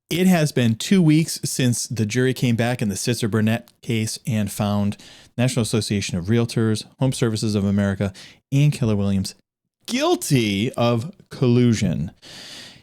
It has been 2 weeks since the jury came back in the Sitzer-Burnett case and found National Association of Realtors, Home Services of America, and Keller Williams guilty of collusion.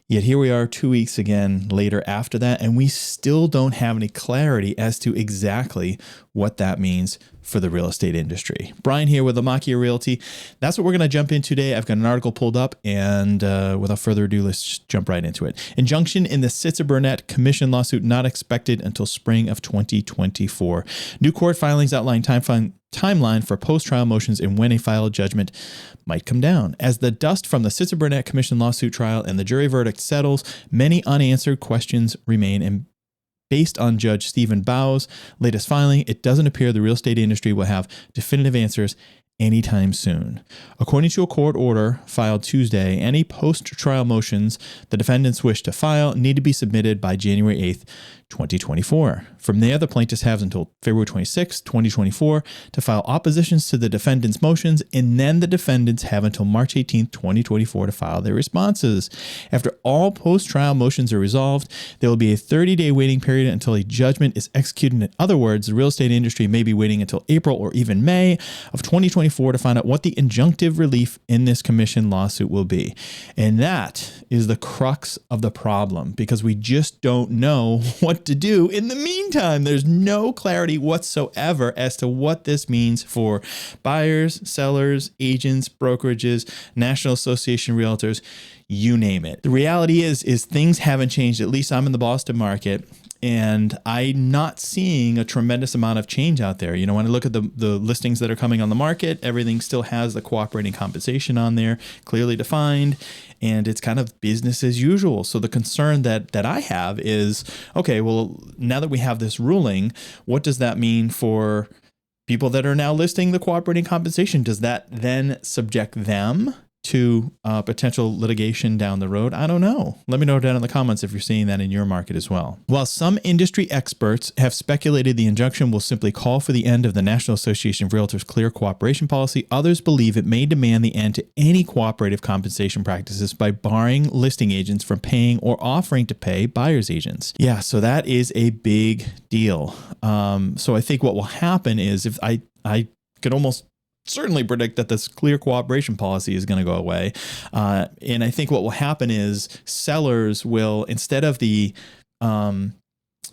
Yet here we are 2 weeks again later after that, and we still don't have any clarity as to exactly what that means for the real estate industry. Brian here with Lamacchia Realty. That's what we're going to jump into today. I've got an article pulled up, and without further ado, let's just jump right into it. Injunction in the Sitzer-Burnett commission lawsuit not expected until spring of 2024. New court filings outline timeline for post-trial motions and when a final judgment might come down. As the dust from the Sitzer-Burnett commission lawsuit trial and the jury verdict settles, many unanswered questions remain. And based on Judge Stephen Bow's latest filing, it doesn't appear the real estate industry will have definitive answers anytime soon. According to a court order filed Tuesday, any post-trial motions the defendants wish to file need to be submitted by January 8th, 2024. From there, the plaintiffs have until February 26, 2024 to file oppositions to the defendants' motions, and then the defendants have until March 18, 2024 to file their responses. After all post-trial motions are resolved, there will be a 30-day waiting period until a judgment is executed. In other words, the real estate industry may be waiting until April or even May of 2024 to find out what the injunctive relief in this commission lawsuit will be. And that is the crux of the problem, because we just don't know what to do in the meantime. There's no clarity whatsoever as to what this means for buyers, sellers, agents, brokerages, National Association of Realtors, you name it. The reality is things haven't changed. At least I'm in the Boston market, and I'm not seeing a tremendous amount of change out there. You know, when I look at the listings that are coming on the market, everything still has the cooperating compensation on there, clearly defined, and it's kind of business as usual. So the concern that I have is, okay, well, now that we have this ruling, what does that mean for people that are now listing the cooperating compensation? Does that then subject them to potential litigation down the road? I don't know. Let me know down in the comments if you're seeing that in your market as well. While some industry experts have speculated the injunction will simply call for the end of the National Association of Realtors clear cooperation policy, others believe it may demand the end to any cooperative compensation practices by barring listing agents from paying or offering to pay buyer's agents. Yeah, so that is a big deal. So I think what will happen is, if I could almost certainly predict that this clear cooperation policy is going to go away. And I think what will happen is sellers will, instead of the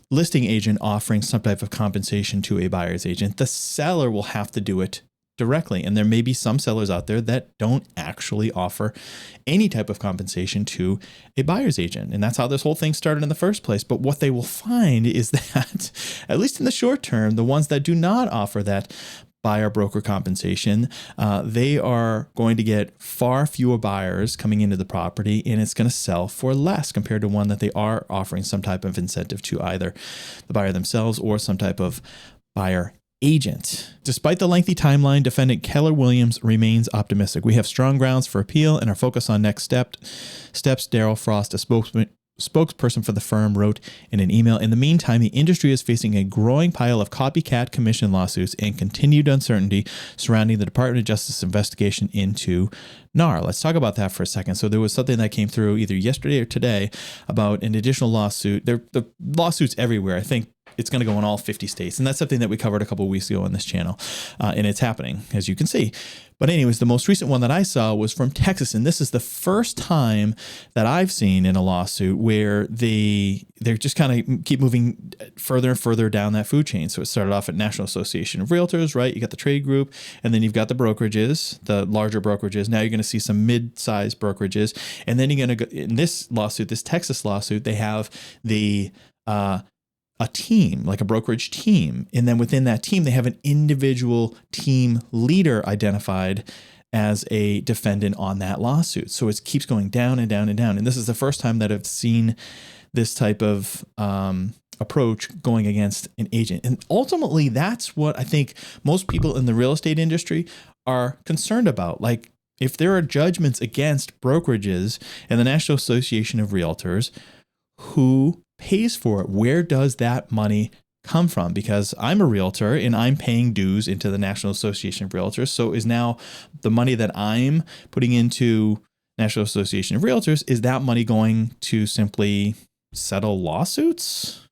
listing agent offering some type of compensation to a buyer's agent, the seller will have to do it directly. And there may be some sellers out there that don't actually offer any type of compensation to a buyer's agent. And that's how this whole thing started in the first place. But what they will find is that, at least in the short term, the ones that do not offer that buyer broker compensation, they are going to get far fewer buyers coming into the property, and it's going to sell for less compared to one that they are offering some type of incentive to either the buyer themselves or some type of buyer agent. Despite the lengthy timeline, defendant Keller Williams remains optimistic. We have strong grounds for appeal and are focused on next steps. Daryl Frost, a spokesperson for the firm, wrote in an email. In the meantime, the industry is facing a growing pile of copycat commission lawsuits and continued uncertainty surrounding the Department of Justice investigation into NAR. Let's talk about that for a second. So there was something that came through either yesterday or today about an additional lawsuit. The lawsuits everywhere. I think it's going to go in all 50 states. And that's something that we covered a couple of weeks ago on this channel. And it's happening, as you can see. But anyways, the most recent one that I saw was from Texas. And this is the first time that I've seen in a lawsuit where they're just kind of keep moving further and further down that food chain. So it started off at National Association of Realtors, right? You got the trade group, and then you've got the brokerages, the larger brokerages. Now you're going to see some mid-sized brokerages. And then you're going to go in this lawsuit, this Texas lawsuit, they have a team, like a brokerage team. And then within that team, they have an individual team leader identified as a defendant on that lawsuit. So it keeps going down and down and down. And this is the first time that I've seen this type of approach going against an agent. And ultimately, that's what I think most people in the real estate industry are concerned about. Like, if there are judgments against brokerages and the National Association of Realtors, who pays for it? Where does that money come from? Because I'm a realtor and I'm paying dues into the National Association of Realtors. So is now the money that I'm putting into National Association of Realtors, is that money going to simply settle lawsuits.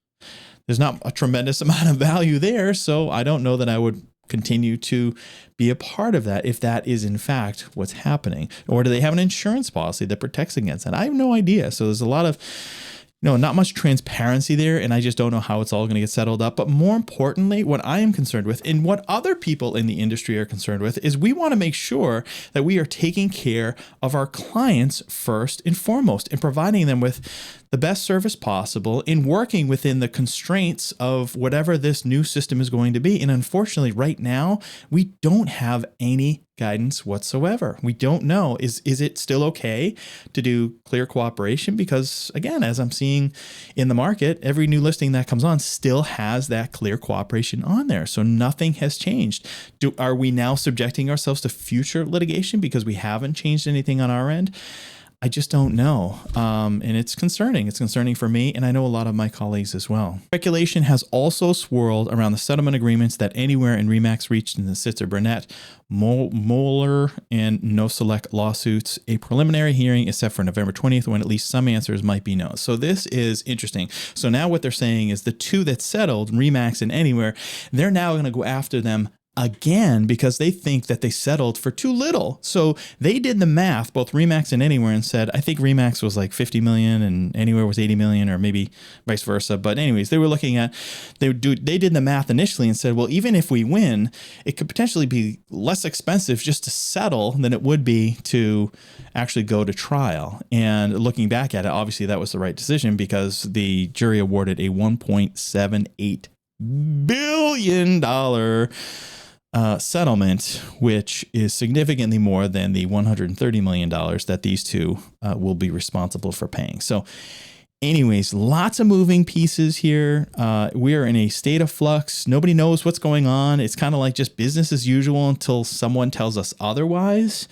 There's not a tremendous amount of value there, so I don't know that I would continue to be a part of that if that is in fact what's happening. Or do they have an insurance policy that protects against that? I have no idea. So there's a lot of not much transparency there, and I just don't know how it's all going to get settled up. But more importantly, what I am concerned with and what other people in the industry are concerned with is we want to make sure that we are taking care of our clients first and foremost and providing them with the best service possible in working within the constraints of whatever this new system is going to be. And unfortunately, right now, we don't have any guidance whatsoever. We don't know. Is it still okay to do clear cooperation? Because again, as I'm seeing in the market, every new listing that comes on still has that clear cooperation on there. So nothing has changed. Are we now subjecting ourselves to future litigation because we haven't changed anything on our end? I just don't know. And it's concerning. It's concerning for me, and I know a lot of my colleagues as well. Speculation has also swirled around the settlement agreements that Anywhere and RE/MAX reached in the Sitzer-Burnett, Moeller, and No Select lawsuits. A preliminary hearing is set for November 20th when at least some answers might be known. So this is interesting. So now what they're saying is the two that settled, RE/MAX and Anywhere, they're now going to go after them again because they think that they settled for too little. So they did the math, both RE/MAX and Anywhere, and said, I think RE/MAX was like 50 million and Anywhere was 80 million, or maybe vice versa. But anyways, they were looking at, they did the math initially and said, well, even if we win, it could potentially be less expensive just to settle than it would be to actually go to trial. And looking back at it, obviously that was the right decision because the jury awarded a $1.78 billion settlement, which is significantly more than the $130 million that these two will be responsible for paying. So anyways, lots of moving pieces here. We are in a state of flux. Nobody knows what's going on. It's kind of like just business as usual until someone tells us otherwise.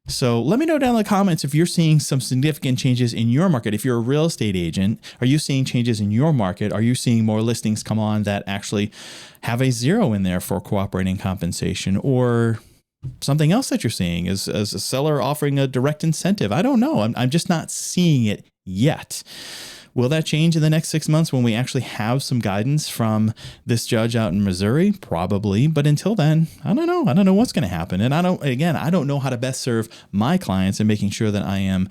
So let me know down in the comments if you're seeing some significant changes in your market. If you're a real estate agent, are you seeing changes in your market? Are you seeing more listings come on that actually have a 0 in there for cooperating compensation, or something else that you're seeing is a seller offering a direct incentive? I don't know. I'm just not seeing it yet. Will that change in the next 6 months when we actually have some guidance from this judge out in Missouri? Probably. But until then, I don't know. I don't know what's going to happen. And I don't know how to best serve my clients and making sure that I am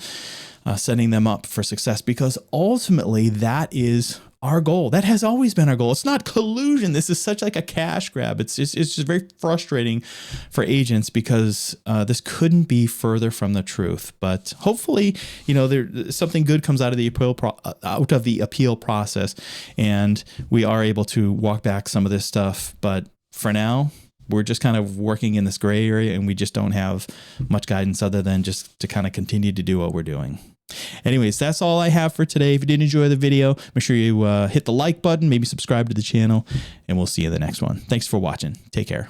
setting them up for success, because ultimately that is our goal. That has always been our goal. It's not collusion. This is such like a cash grab. It's just very frustrating for agents because this couldn't be further from the truth. But hopefully, something good comes out of the appeal process, and we are able to walk back some of this stuff. But for now, we're just kind of working in this gray area, and we just don't have much guidance other than just to kind of continue to do what we're doing. Anyways, that's all I have for today. If you did enjoy the video, make sure you hit the like button, maybe subscribe to the channel, and we'll see you in the next one. Thanks for watching. Take care.